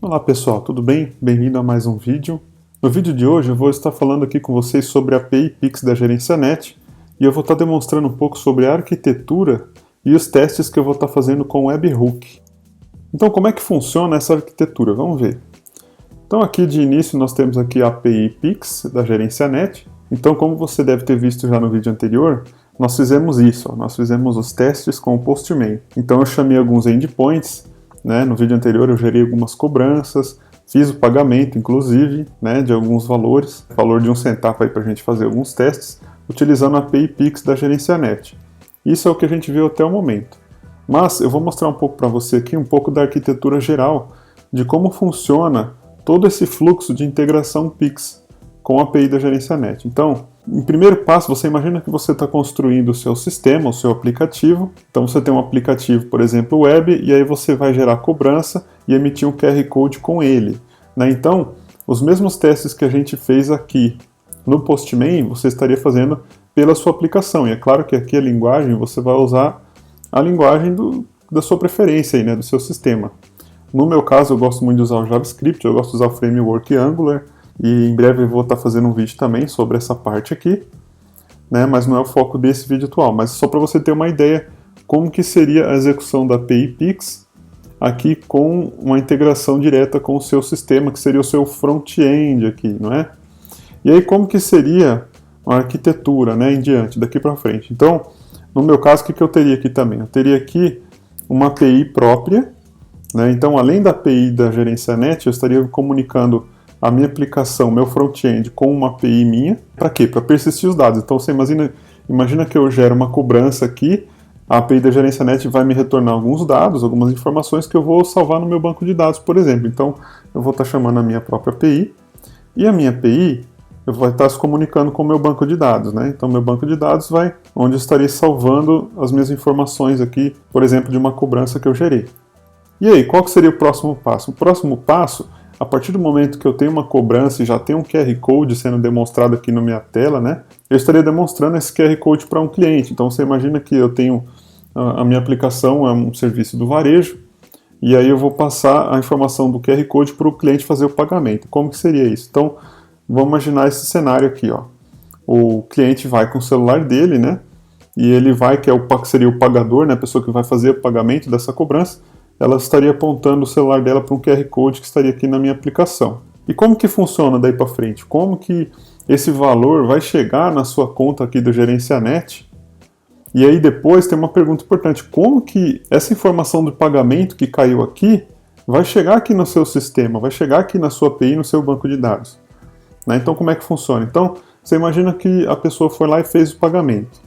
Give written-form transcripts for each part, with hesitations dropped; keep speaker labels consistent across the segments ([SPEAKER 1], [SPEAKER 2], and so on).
[SPEAKER 1] Olá pessoal, tudo bem? Bem-vindo a mais um vídeo. No vídeo de hoje eu vou estar falando aqui com vocês sobre a API Pix da GerenciaNet e eu vou estar demonstrando um pouco sobre a arquitetura e os testes que eu vou estar fazendo com o Webhook. Então como é que funciona essa arquitetura? Vamos ver. Então aqui de início nós temos aqui a API Pix da GerenciaNet. Então como você deve ter visto já no vídeo anterior, nós fizemos isso, nós fizemos os testes com o Postman. Então eu chamei alguns endpoints. No vídeo anterior eu gerei algumas cobranças, fiz o pagamento inclusive de alguns valores, valor de 1 centavo para a gente fazer alguns testes, utilizando a API Pix da GerenciaNet. Isso é o que a gente viu até o momento. Mas eu vou mostrar um pouco para você aqui um pouco da arquitetura geral, de como funciona todo esse fluxo de integração Pix com a API da GerenciaNet. Então, em primeiro passo, você imagina que você está construindo o seu sistema, o seu aplicativo. Então você tem um aplicativo, por exemplo, web, e aí você vai gerar cobrança e emitir um QR Code com ele. Então, os mesmos testes que a gente fez aqui no Postman, você estaria fazendo pela sua aplicação. E é claro que aqui a linguagem, você vai usar a linguagem da sua preferência, do seu sistema. No meu caso, eu gosto muito de usar o JavaScript, eu gosto de usar o framework Angular, e em breve eu vou estar fazendo um vídeo também sobre essa parte aqui, mas não é o foco desse vídeo atual, mas só para você ter uma ideia como que seria a execução da API Pix aqui com uma integração direta com o seu sistema, que seria o seu front-end aqui, não é? E aí como que seria a arquitetura, em diante, daqui para frente? Então, no meu caso, o que eu teria aqui também? Eu teria aqui uma API própria, então além da API da GerenciaNet, eu estaria comunicando a minha aplicação, meu front-end, com uma API minha. Para quê? Para persistir os dados. Então você imagina que eu gero uma cobrança aqui, a API da GerenciaNet vai me retornar alguns dados, algumas informações que eu vou salvar no meu banco de dados, por exemplo. Então eu vou estar chamando a minha própria API, e a minha API vai estar se comunicando com o meu banco de dados. Então meu banco de dados vai onde eu estarei salvando as minhas informações aqui, por exemplo, de uma cobrança que eu gerei. E aí, qual que seria o próximo passo? O próximo passo, a partir do momento que eu tenho uma cobrança e já tem um QR Code sendo demonstrado aqui na minha tela, eu estaria demonstrando esse QR Code para um cliente. Então você imagina que eu tenho a minha aplicação é um serviço do varejo, e aí eu vou passar a informação do QR Code para o cliente fazer o pagamento. Como que seria isso? Então vamos imaginar esse cenário aqui, ó. O cliente vai com o celular dele, e ele vai, seria o pagador, a pessoa que vai fazer o pagamento dessa cobrança, ela estaria apontando o celular dela para um QR Code que estaria aqui na minha aplicação. E como que funciona daí para frente? Como que esse valor vai chegar na sua conta aqui do GerenciaNet? E aí depois tem uma pergunta importante: como que essa informação do pagamento que caiu aqui vai chegar aqui no seu sistema, vai chegar aqui na sua API, no seu banco de dados? Então como é que funciona? Então você imagina que a pessoa foi lá e fez o pagamento.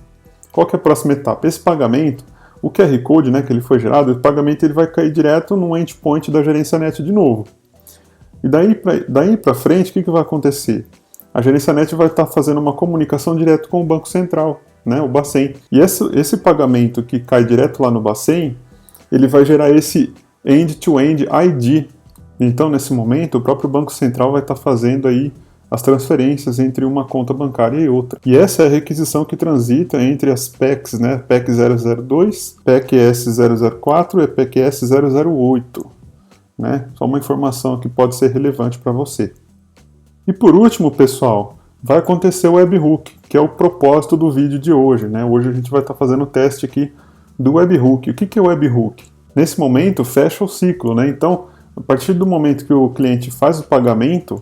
[SPEAKER 1] Qual que é a próxima etapa? Esse pagamento, o QR Code que ele foi gerado, o pagamento ele vai cair direto no endpoint da GerenciaNet de novo. E daí para frente, o que vai acontecer? A GerenciaNet vai estar fazendo uma comunicação direto com o Banco Central, o Bacen. E esse pagamento que cai direto lá no Bacen, ele vai gerar esse End-to-End ID. Então, nesse momento, o próprio Banco Central vai estar fazendo aí as transferências entre uma conta bancária e outra. E essa é a requisição que transita entre as PECs, PEC 002, PEC S004 e PEC S008. Só uma informação que pode ser relevante para você. E por último, pessoal, vai acontecer o Webhook, que é o propósito do vídeo de hoje. Hoje a gente vai estar fazendo o teste aqui do Webhook. O que é o Webhook? Nesse momento, fecha o ciclo. Então, a partir do momento que o cliente faz o pagamento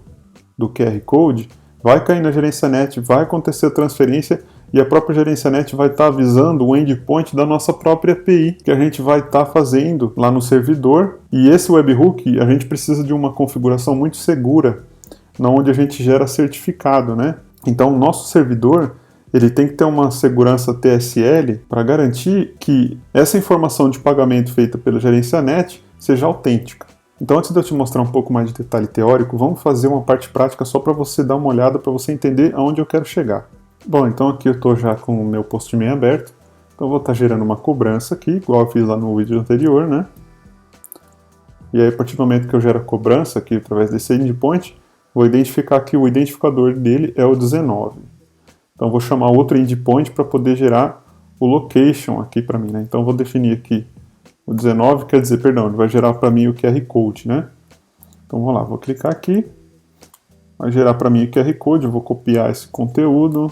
[SPEAKER 1] do QR Code, vai cair na GerenciaNet, vai acontecer a transferência e a própria GerenciaNet vai estar avisando o endpoint da nossa própria API que a gente vai estar fazendo lá no servidor. E esse Webhook, a gente precisa de uma configuração muito segura, onde a gente gera certificado. Então o nosso servidor ele tem que ter uma segurança TSL para garantir que essa informação de pagamento feita pela GerenciaNet seja autêntica. Então, antes de eu te mostrar um pouco mais de detalhe teórico, vamos fazer uma parte prática só para você dar uma olhada, para você entender aonde eu quero chegar. Bom, então aqui eu estou já com o meu Postman aberto. Então eu vou estar gerando uma cobrança aqui, igual eu fiz lá no vídeo anterior, E aí, a partir do momento que eu gero a cobrança aqui através desse endpoint, vou identificar que o identificador dele é o 19. Então eu vou chamar outro endpoint para poder gerar o location aqui para mim. Então eu vou definir aqui o 19, quer dizer, perdão, ele vai gerar para mim o QR Code, Então Então vamos lá, vou clicar aqui, vai gerar para mim o QR Code, eu vou copiar esse conteúdo,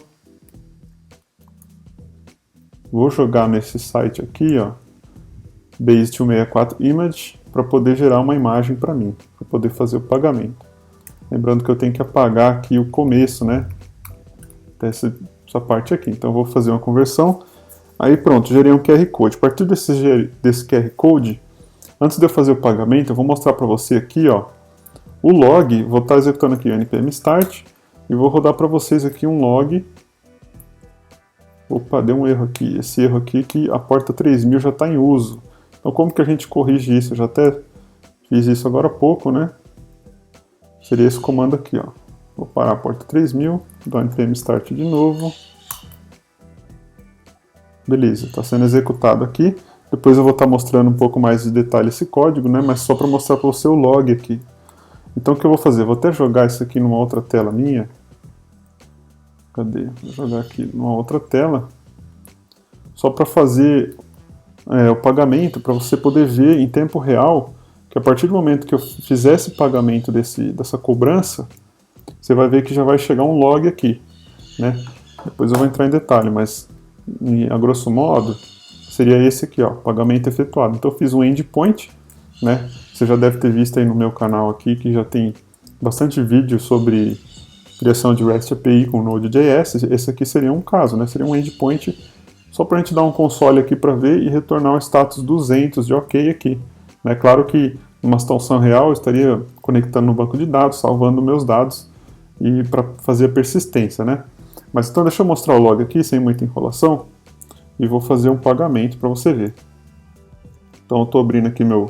[SPEAKER 1] vou jogar nesse site aqui, ó, Base264 Image, para poder gerar uma imagem para mim, para poder fazer o pagamento. Lembrando que eu tenho que apagar aqui o começo, né, dessa parte aqui. Então eu vou fazer uma conversão. Aí pronto, gerei um QR Code. A partir desse QR Code, antes de eu fazer o pagamento, eu vou mostrar para você aqui, ó, o log. Vou estar executando aqui o npm start e vou rodar para vocês aqui um log. Opa, deu um erro aqui. Esse erro aqui que a porta 3000 já está em uso. Então como que a gente corrige isso? Eu já até fiz isso agora há pouco, né? Seria esse comando aqui, ó. Vou parar a porta 3000, dou npm start de novo. Beleza, está sendo executado aqui. Depois eu vou estar mostrando um pouco mais de detalhe esse código, né? Mas só para mostrar para você o log aqui. Então o que eu vou fazer? Vou até jogar isso aqui numa outra tela minha. Cadê? Vou jogar aqui numa outra tela. Só para fazer o pagamento, para você poder ver em tempo real que a partir do momento que eu fizer esse pagamento dessa cobrança, você vai ver que já vai chegar um log aqui, né? Depois eu vou entrar em detalhe, mas a grosso modo seria esse aqui, ó, pagamento efetuado. Então eu fiz um endpoint, né? Você já deve ter visto aí no meu canal aqui que já tem bastante vídeo sobre criação de REST API com Node.js. Esse aqui seria um caso, né? Seria um endpoint só para a gente dar um console aqui para ver e retornar o status 200 de OK aqui. É claro que numa situação real eu estaria conectando no banco de dados, salvando meus dados e para fazer a persistência, né? Mas então deixa eu mostrar o log aqui sem muita enrolação e vou fazer um pagamento para você ver. Então eu estou abrindo aqui meu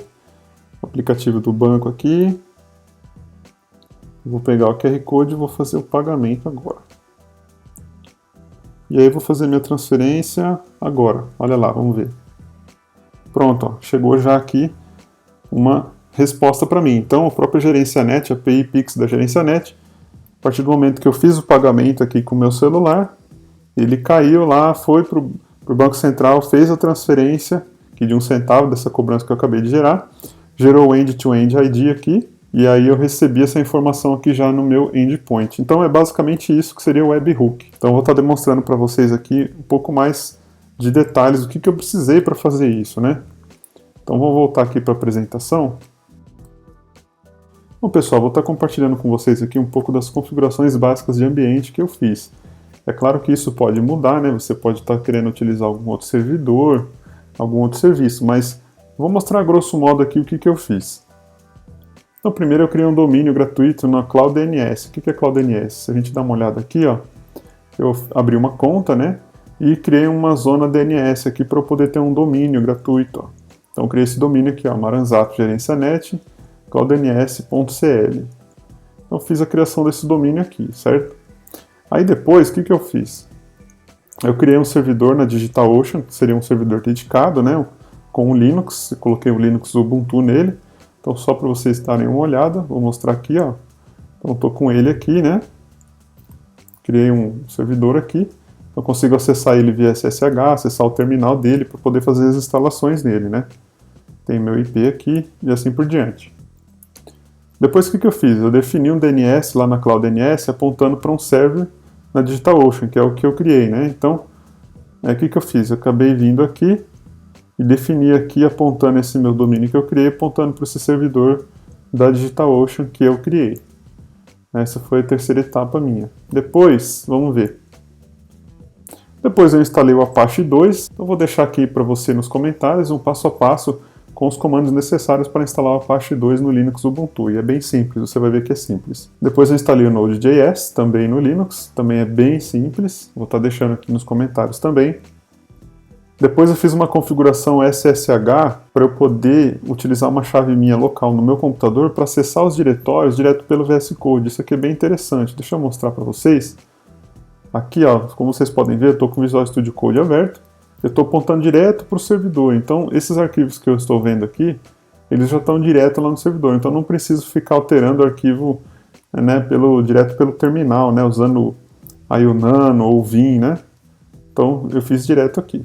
[SPEAKER 1] aplicativo do banco aqui, vou pegar o QR Code e vou fazer o pagamento agora. E aí eu vou fazer minha transferência agora, olha lá, vamos ver. Pronto, ó, chegou já aqui uma resposta para mim. Então a própria GerenciaNet, a API Pix da GerenciaNet, a partir do momento que eu fiz o pagamento aqui com o meu celular, ele caiu lá, foi para o Banco Central, fez a transferência aqui de 1 centavo dessa cobrança que eu acabei de gerar, gerou o End-to-End ID aqui, e aí eu recebi essa informação aqui já no meu endpoint. Então é basicamente isso que seria o webhook. Então eu vou estar demonstrando para vocês aqui um pouco mais de detalhes do que eu precisei para fazer isso, né? Então vou voltar aqui para a apresentação. Bom pessoal, vou estar compartilhando com vocês aqui um pouco das configurações básicas de ambiente que eu fiz. É claro que isso pode mudar, né? Você pode estar querendo utilizar algum outro servidor, algum outro serviço, mas vou mostrar a grosso modo aqui o que eu fiz. Então primeiro eu criei um domínio gratuito na CloudDNS. O que é CloudDNS? Se a gente dá uma olhada aqui, ó, eu abri uma conta, né? E criei uma zona DNS aqui para eu poder ter um domínio gratuito, ó. Então eu criei esse domínio aqui, ó, Maranzato GerenciaNet, cloudDNS.cl. Então fiz a criação desse domínio aqui, certo? Aí depois, o que eu fiz? Eu criei um servidor na DigitalOcean, que seria um servidor dedicado, né, com o Linux. Eu coloquei o Linux Ubuntu nele. Então só para vocês darem uma olhada, vou mostrar aqui, ó. Então estou com ele aqui, né? Criei um servidor aqui. Eu consigo acessar ele via SSH, acessar o terminal dele para poder fazer as instalações nele, né? Tem meu IP aqui e assim por diante. Depois o que eu fiz? Eu defini um DNS lá na CloudDNS apontando para um server na DigitalOcean, que é o que eu criei, né? Então, o que eu fiz? Eu acabei vindo aqui e defini aqui apontando esse meu domínio que eu criei, apontando para esse servidor da DigitalOcean que eu criei. Essa foi a terceira etapa minha. Depois, vamos ver. Depois eu instalei o Apache 2, eu vou deixar aqui para você nos comentários um passo a passo com os comandos necessários para instalar o Apache 2 no Linux Ubuntu, e é bem simples, você vai ver que é simples. Depois eu instalei o Node.js, também no Linux, também é bem simples, vou estar deixando aqui nos comentários também. Depois eu fiz uma configuração SSH para eu poder utilizar uma chave minha local no meu computador para acessar os diretórios direto pelo VS Code, isso aqui é bem interessante, deixa eu mostrar para vocês. Aqui, ó, como vocês podem ver, eu estou com o Visual Studio Code aberto, eu estou apontando direto para o servidor, então esses arquivos que eu estou vendo aqui, eles já estão direto lá no servidor, então não preciso ficar alterando o arquivo, né, direto pelo terminal, né, usando IONANO ou Vim, né, então eu fiz direto aqui.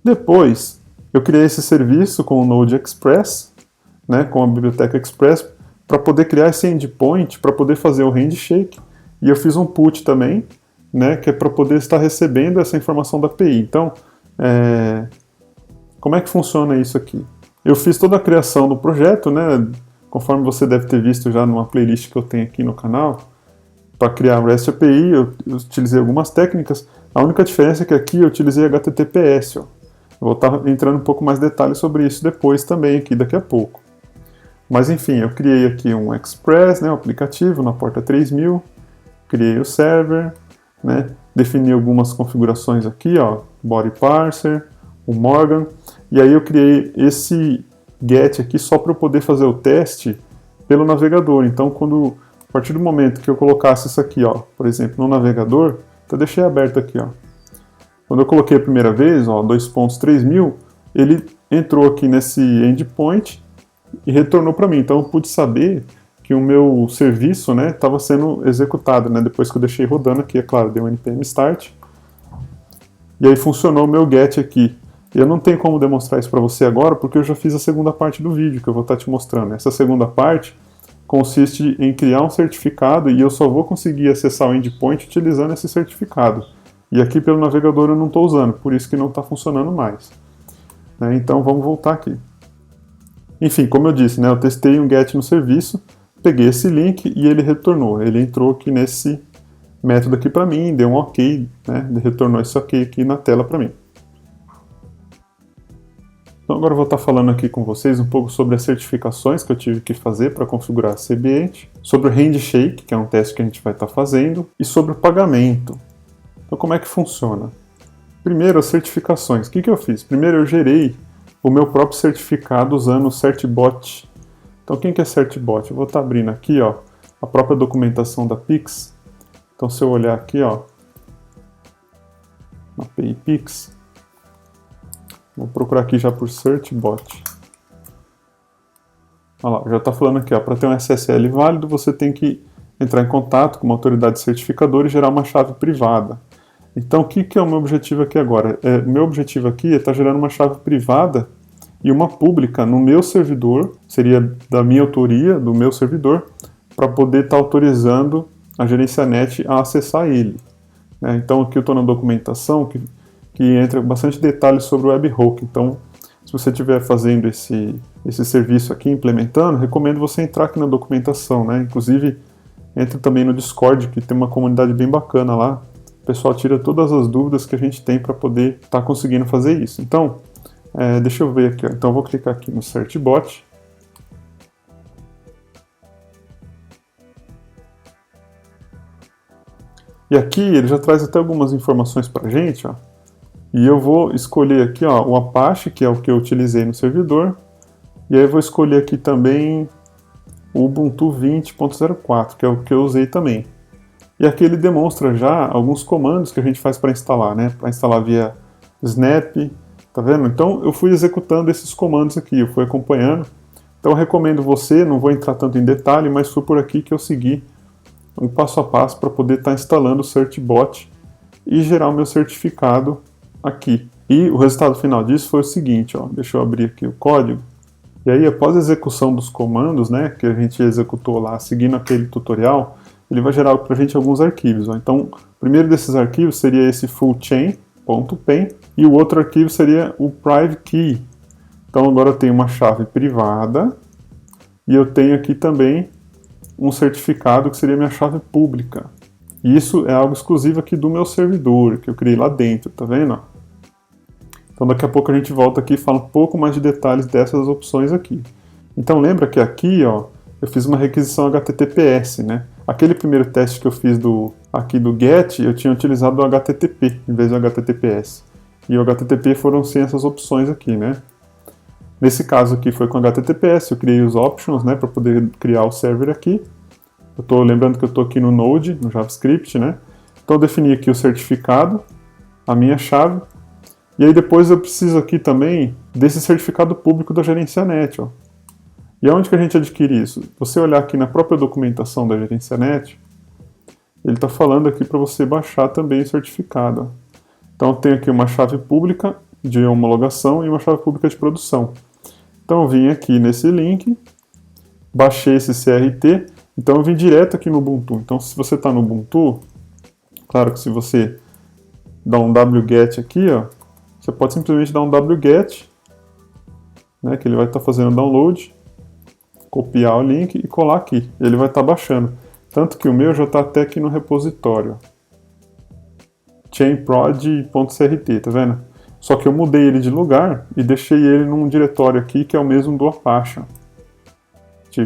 [SPEAKER 1] Depois, eu criei esse serviço com o Node Express, né, com a biblioteca Express, para poder criar esse endpoint, para poder fazer o handshake, e eu fiz um put também, né, que é para poder estar recebendo essa informação da API. Então, como é que funciona isso aqui? Eu fiz toda a criação do projeto, né, conforme você deve ter visto já numa playlist que eu tenho aqui no canal. Para criar o REST API, eu utilizei algumas técnicas. A única diferença é que aqui eu utilizei HTTPS. Ó. Eu vou estar entrando um pouco mais detalhes sobre isso depois também, aqui daqui a pouco. Mas enfim, eu criei aqui um Express, né, um aplicativo na porta 3000, criei o server, né, defini algumas configurações aqui, ó, body parser, o Morgan, e aí eu criei esse get aqui só para eu poder fazer o teste pelo navegador. Então, a partir do momento que eu colocasse isso aqui, ó, por exemplo, no navegador, então deixei aberto aqui, ó. Quando eu coloquei a primeira vez, ó, 2.3000, ele entrou aqui nesse endpoint e retornou para mim. Então eu pude saber que o meu serviço, né, estava sendo executado, né, depois que eu deixei rodando aqui, é claro, deu um npm start. E aí funcionou o meu get aqui. Eu não tenho como demonstrar isso para você agora, porque eu já fiz a segunda parte do vídeo que eu vou estar te mostrando. Essa segunda parte consiste em criar um certificado e eu só vou conseguir acessar o endpoint utilizando esse certificado. E aqui pelo navegador eu não estou usando, por isso que não está funcionando mais. Então vamos voltar aqui. Enfim, como eu disse, né, eu testei um get no serviço, peguei esse link e ele retornou. Ele entrou aqui nesse método aqui para mim, deu um ok, né, retornou esse ok aqui na tela para mim. Então agora eu vou estar falando aqui com vocês um pouco sobre as certificações que eu tive que fazer para configurar esse ambiente, sobre o handshake, que é um teste que a gente vai estar fazendo, e sobre o pagamento. Então como é que funciona? Primeiro, as certificações. O que eu fiz? Primeiro eu gerei o meu próprio certificado usando o Certbot. Então quem que é Certbot? Eu vou estar abrindo aqui, ó, a própria documentação da Pix. Então se eu olhar aqui, ó, na API Pix, vou procurar aqui já por Certbot. Olha lá, já está falando aqui, para ter um SSL válido, você tem que entrar em contato com uma autoridade certificadora e gerar uma chave privada. Então, o que é o meu objetivo aqui agora? O meu objetivo aqui é estar gerando uma chave privada e uma pública no meu servidor, seria da minha autoria, do meu servidor, para poder estar autorizando a GerenciaNet a acessar ele. Então, aqui eu estou na documentação que entra bastante detalhes sobre o webhook. Então, se você estiver fazendo esse serviço aqui, implementando, recomendo você entrar aqui na documentação, né? Inclusive, entre também no Discord, que tem uma comunidade bem bacana lá. O pessoal tira todas as dúvidas que a gente tem para poder estar conseguindo fazer isso. Então, deixa eu ver aqui. Ó. Então, eu vou clicar aqui no Certbot. E aqui ele já traz até algumas informações para a gente, ó. E eu vou escolher aqui, ó, o Apache, que é o que eu utilizei no servidor. E aí eu vou escolher aqui também o Ubuntu 20.04, que é o que eu usei também. E aqui ele demonstra já alguns comandos que a gente faz para instalar, né? Para instalar via snap, tá vendo? Então eu fui executando esses comandos aqui, eu fui acompanhando. Então eu recomendo você, não vou entrar tanto em detalhe, mas foi por aqui que eu segui um passo a passo para poder estar instalando o Certbot e gerar o meu certificado aqui. E o resultado final disso foi o seguinte, ó, deixa eu abrir aqui o código. E aí, após a execução dos comandos, né, que a gente executou lá, seguindo aquele tutorial, ele vai gerar para a gente alguns arquivos. Ó. Então, o primeiro desses arquivos seria esse fullchain.pen e o outro arquivo seria o private key. Então, agora eu tenho uma chave privada e eu tenho aqui também um certificado que seria minha chave pública. E isso é algo exclusivo aqui do meu servidor, que eu criei lá dentro, tá vendo? Então daqui a pouco a gente volta aqui e fala um pouco mais de detalhes dessas opções aqui. Então lembra que aqui, ó, eu fiz uma requisição HTTPS, né? Aquele primeiro teste que eu fiz aqui do GET, eu tinha utilizado o HTTP em vez do HTTPS. E o HTTP foram sem essas opções aqui, né? Nesse caso aqui foi com HTTPS, eu criei os options, né, para poder criar o server aqui. Eu tô lembrando que eu estou aqui no Node, no JavaScript, né? Então eu defini aqui o certificado, a minha chave, e aí depois eu preciso aqui também desse certificado público da GerenciaNet, ó. E aonde que a gente adquire isso? Você olhar aqui na própria documentação da GerenciaNet, ele está falando aqui para você baixar também o certificado. Ó. Então eu tenho aqui uma chave pública de homologação e uma chave pública de produção. Então eu vim aqui nesse link baixei esse CRT, então eu vim direto aqui no Ubuntu. Então se você está no Ubuntu, claro que se você dá um wget aqui, ó, você pode simplesmente dar um wget, né, que ele vai estar fazendo download, copiar o link e colar aqui. Ele vai estar baixando. Tanto que o meu já está até aqui no repositório. chainprod.crt, tá vendo? Só que eu mudei ele de lugar e deixei ele num diretório aqui que é o mesmo do Apache.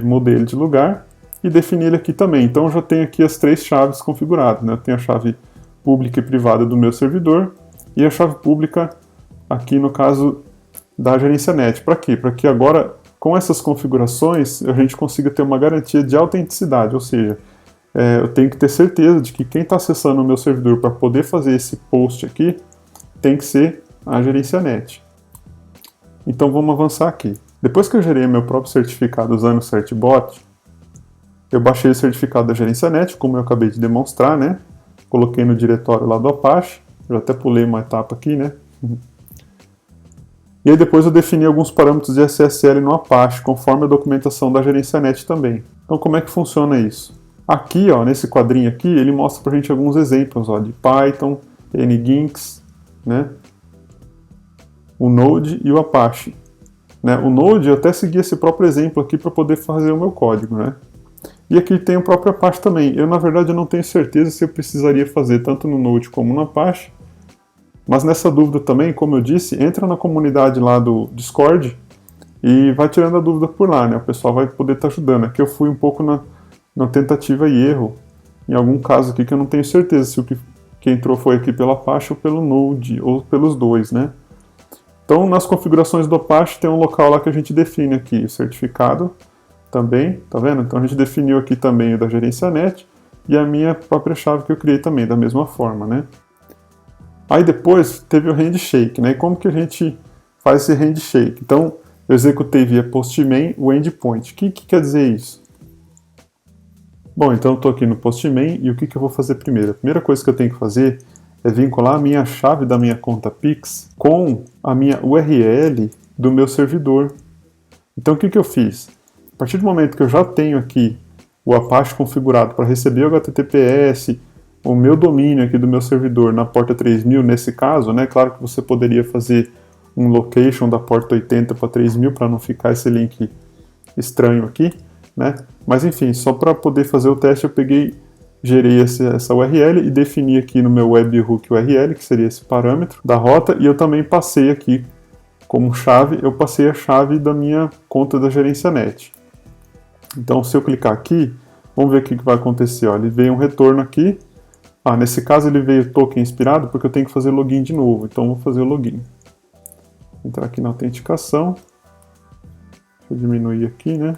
[SPEAKER 1] Mudei ele de lugar e defini ele aqui também. Então eu já tenho aqui as 3 chaves configuradas, né? Eu tenho a chave pública e privada do meu servidor e a chave pública aqui no caso da gerência net. Para quê? Para que agora, com essas configurações, a gente consiga ter uma garantia de autenticidade, ou seja, eu tenho que ter certeza de que quem está acessando o meu servidor para poder fazer esse post aqui tem que ser a gerência net. Então vamos avançar aqui. Depois que eu gerei meu próprio certificado usando o Certbot, eu baixei o certificado da gerência net, como eu acabei de demonstrar, né? Coloquei no diretório lá do Apache, eu até pulei uma etapa aqui, né? E aí depois eu defini alguns parâmetros de SSL no Apache, conforme a documentação da gerência net também. Então como é que funciona isso? Aqui, ó, nesse quadrinho aqui, ele mostra pra gente alguns exemplos, ó, de Python, Nginx, né? O Node e o Apache. Né? O Node eu até segui esse próprio exemplo aqui para poder fazer o meu código, né? E aqui tem o próprio Apache também. Eu, na verdade, eu não tenho certeza se eu precisaria fazer tanto no Node como no Apache, mas nessa dúvida também, como eu disse, entra na comunidade lá do Discord e vai tirando a dúvida por lá, né? O pessoal vai poder estar ajudando. Aqui eu fui um pouco na tentativa e erro, em algum caso aqui que eu não tenho certeza se o que entrou foi aqui pelo Apache ou pelo Node, ou pelos dois, né? Então, nas configurações do Apache tem um local lá que a gente define aqui o certificado também, tá vendo? Então a gente definiu aqui também o da gerência net e a minha própria chave que eu criei também, da mesma forma, né? Aí depois teve o handshake, né? E como que a gente faz esse handshake? Então, eu executei via postman o endpoint. O que quer dizer isso? Bom, então eu estou aqui no postman e o que eu vou fazer primeiro? A primeira coisa que eu tenho que fazer é vincular a minha chave da minha conta Pix com a minha URL do meu servidor. Então o que eu fiz? A partir do momento que eu já tenho aqui o Apache configurado para receber o HTTPS, o meu domínio aqui do meu servidor na porta 3000, nesse caso, né? Claro que você poderia fazer um location da porta 80 para 3000 para não ficar esse link estranho aqui, né? Mas enfim, só para poder fazer o teste eu gerei essa URL e defini aqui no meu webhook URL, que seria esse parâmetro da rota, e eu também passei aqui como chave, eu passei a chave da minha conta da gerência net. Então se eu clicar aqui, vamos ver o que vai acontecer. Ó, ele veio um retorno aqui. Nesse caso ele veio token inspirado porque eu tenho que fazer login de novo, então eu vou fazer o login. Entrar aqui na autenticação. Deixa eu diminuir aqui, né?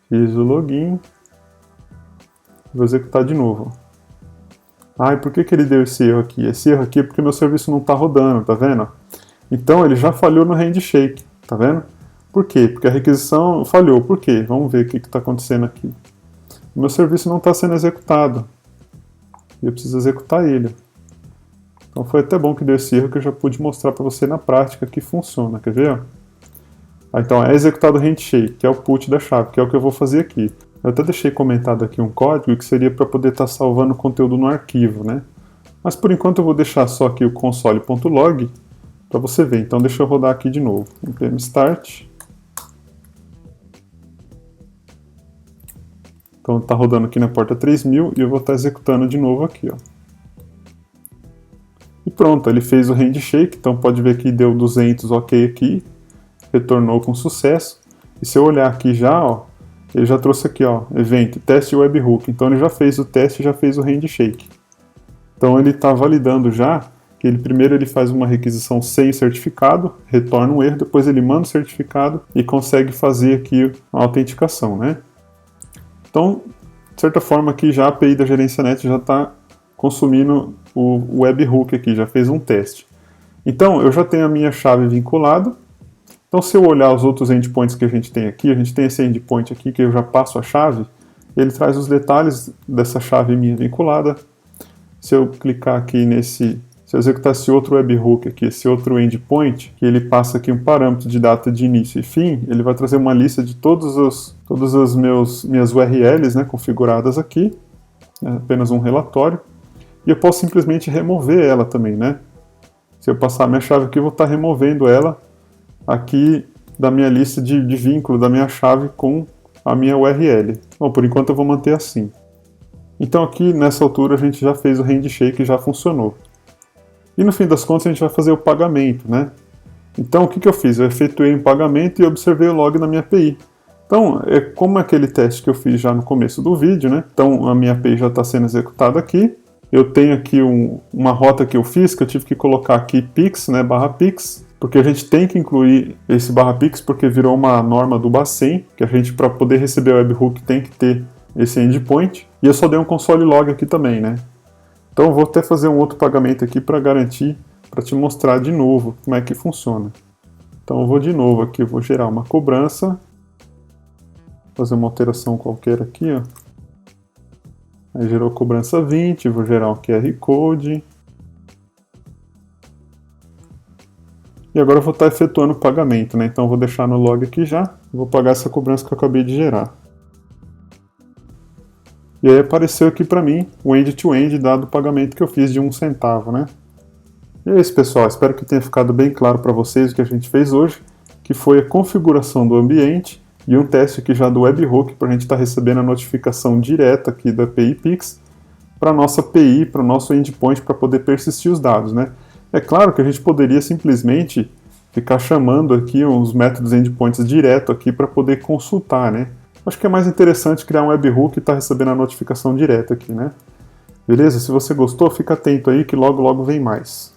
[SPEAKER 1] Fiz o login. Vou executar de novo. E por que ele deu esse erro aqui? Esse erro aqui é porque meu serviço não está rodando, tá vendo? Então ele já falhou no handshake, tá vendo? Por quê? Porque a requisição falhou. Por quê? Vamos ver o que está acontecendo aqui. O meu serviço não está sendo executado. E eu preciso executar ele. Então foi até bom que deu esse erro que eu já pude mostrar para você na prática que funciona. Quer ver? Então é executado o handshake, que é o put da chave, que é o que eu vou fazer aqui. Eu até deixei comentado aqui um código que seria para poder estar salvando o conteúdo no arquivo, né? Mas por enquanto eu vou deixar só aqui o console.log para você ver. Então deixa eu rodar aqui de novo. npm start. Então está rodando aqui na porta 3000 e eu vou estar executando de novo aqui, ó. E pronto, ele fez o handshake, então pode ver que deu 200 ok aqui, retornou com sucesso. E se eu olhar aqui já, ó, ele já trouxe aqui, ó, evento, teste webhook. Então ele já fez o teste e já fez o handshake. Então ele está validando já que primeiro ele faz uma requisição sem certificado, retorna um erro, depois ele manda o certificado e consegue fazer aqui a autenticação, né? Então, de certa forma aqui já a API da gerência net já está consumindo o webhook aqui, já fez um teste. Então, eu já tenho a minha chave vinculada. Então, se eu olhar os outros endpoints que a gente tem aqui, a gente tem esse endpoint aqui que eu já passo a chave, ele traz os detalhes dessa chave minha vinculada. Se eu clicar aqui se Se eu executar esse outro webhook aqui, esse outro endpoint, que ele passa aqui um parâmetro de data de início e fim, ele vai trazer uma lista de todas as minhas URLs, né, configuradas aqui, apenas um relatório, e eu posso simplesmente remover ela também, né? Se eu passar a minha chave aqui, eu vou estar removendo ela aqui da minha lista de vínculo da minha chave com a minha URL. Bom, por enquanto eu vou manter assim. Então aqui, nessa altura, a gente já fez o handshake e já funcionou. E no fim das contas, a gente vai fazer o pagamento, né? Então, o que eu fiz? Eu efetuei um pagamento e observei o log na minha API. Então, é como aquele teste que eu fiz já no começo do vídeo, né? Então, a minha API já está sendo executada aqui. Eu tenho aqui uma rota que eu fiz, que eu tive que colocar aqui pix, né, /pix, porque a gente tem que incluir esse /pix porque virou uma norma do Bacen, que a gente, para poder receber o webhook, tem que ter esse endpoint. E eu só dei um console log aqui também, né? Então eu vou até fazer um outro pagamento aqui para garantir, para te mostrar de novo como é que funciona. Então eu vou de novo aqui, eu vou gerar uma cobrança, fazer uma alteração qualquer aqui, ó. Aí gerou cobrança 20, vou gerar um QR Code. E agora eu vou estar efetuando o pagamento, né? Então eu vou deixar no log aqui já, vou pagar essa cobrança que eu acabei de gerar. E aí apareceu aqui para mim o end-to-end dado o pagamento que eu fiz de 1 centavo, né? E é isso, pessoal. Espero que tenha ficado bem claro para vocês o que a gente fez hoje, que foi a configuração do ambiente e um teste aqui já do webhook para a gente estar recebendo a notificação direta aqui da API Pix para a nossa API, para o nosso endpoint, para poder persistir os dados, né? É claro que a gente poderia simplesmente ficar chamando aqui uns métodos endpoints direto aqui para poder consultar, né? Acho que é mais interessante criar um webhook e estar recebendo a notificação direta aqui, né? Beleza? Se você gostou, fica atento aí que logo logo vem mais.